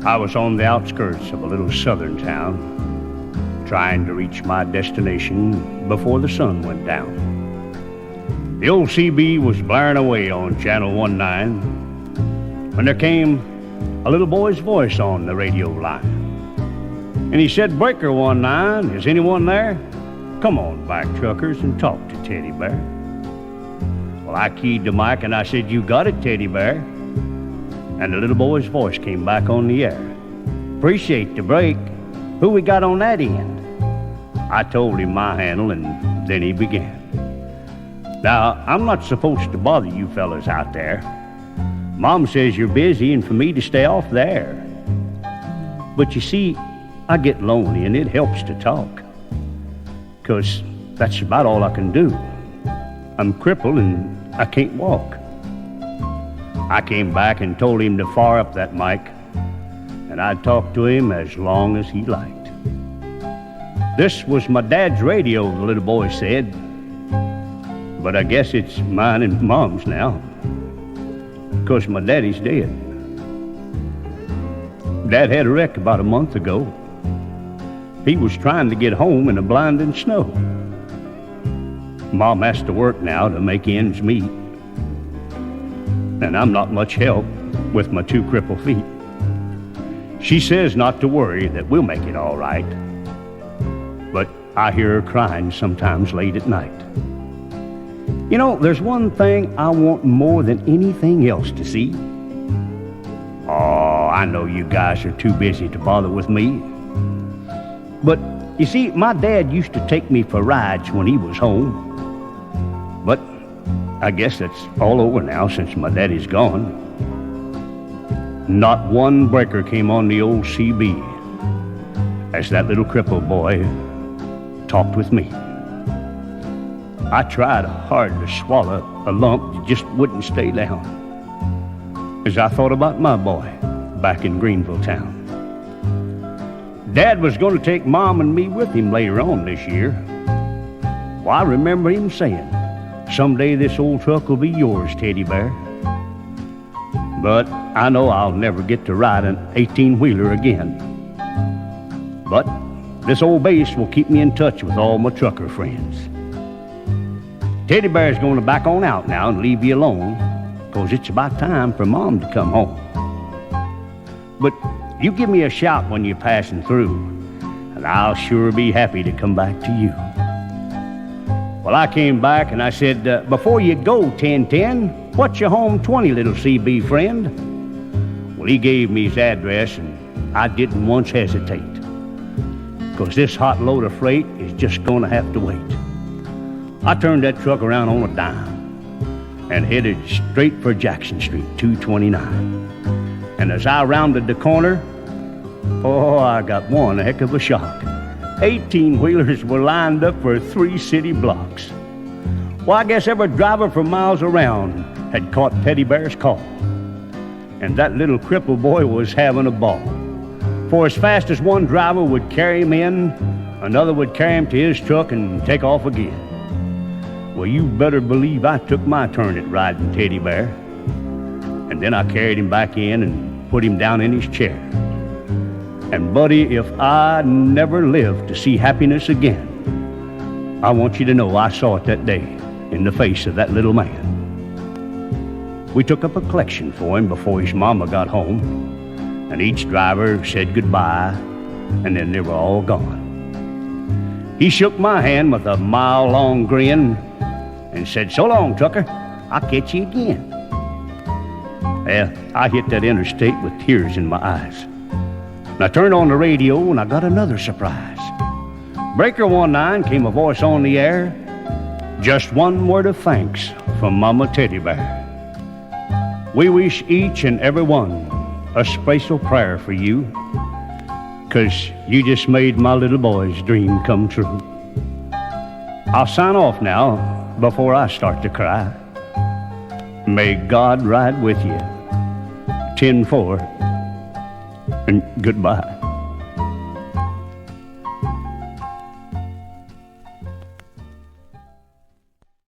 I was on the outskirts of a little southern town, trying to reach my destination before the sun went down. The old CB was blaring away on Channel 19 when there came a little boy's voice on the radio line. And he said, "Breaker 19, is anyone there? Come on back, truckers, and talk to Teddy Bear." Well, I keyed the mic and I said, "You got it, Teddy Bear." And the little boy's voice came back on the air. "Appreciate the break. Who we got on that end?" I told him my handle, and then he began. "Now, I'm not supposed to bother you fellas out there. Mom says you're busy and for me to stay off the air. But you see, I get lonely and it helps to talk, 'cause that's about all I can do. I'm crippled and I can't walk." I came back and told him to fire up that mic, and I'd talk to him as long as he liked. "This was my dad's radio," the little boy said, "but I guess it's mine and Mom's now, 'cause my daddy's dead. Dad had a wreck about a month ago. He was trying to get home in the blinding snow. Mom has to work now to make ends meet, and I'm not much help with my 2 crippled feet. She says not to worry, that we'll make it all right, but I hear her crying sometimes late at night. You know, there's one thing I want more than anything else to see. Oh, I know you guys are too busy to bother with me, but you see, my dad used to take me for rides when he was home. But I guess that's all over now since my daddy's gone. Not one breaker came on the old CB as that little crippled boy talked with me. I tried hard to swallow a lump that just wouldn't stay down as I thought about my boy back in Greenville town. Dad was going to take Mom and me with him later on this year. Well, I remember him saying, "Someday this old truck will be yours, Teddy Bear." But I know I'll never get to ride an 18-wheeler again. But this old base will keep me in touch with all my trucker friends. Teddy Bear's going to back on out now and leave you alone, 'cause it's about time for Mom to come home. But you give me a shout when you're passing through, and I'll sure be happy to come back to you. Well, I came back and I said, "Before you go, 1010, what's your home 20, little CB friend?" Well, he gave me his address, and I didn't once hesitate, 'cause this hot load of freight is just going to have to wait. I turned that truck around on a dime and headed straight for Jackson Street, 229. And as I rounded the corner, oh, I got one heck of a shock. 18-wheelers were lined up for 3 city blocks. Well, I guess every driver for miles around had caught Teddy Bear's call. And that little crippled boy was having a ball. For as fast as one driver would carry him in, another would carry him to his truck and take off again. Well, you better believe I took my turn at riding Teddy Bear. And then I carried him back in and put him down in his chair. And buddy, if I never live to see happiness again, I want you to know I saw it that day in the face of that little man. We took up a collection for him before his mama got home, and each driver said goodbye, and then they were all gone. He shook my hand with a mile-long grin and said, "So long, trucker. I'll catch you again." Well, I hit that interstate with tears in my eyes. And I turned on the radio and I got another surprise. Breaker 19 came a voice on the air. Just one word of thanks from Mama Teddy Bear. "We wish each and every one a special prayer for you, 'cause you just made my little boy's dream come true." I'll sign off now before I start to cry. May God ride with you. 10-4, and goodbye.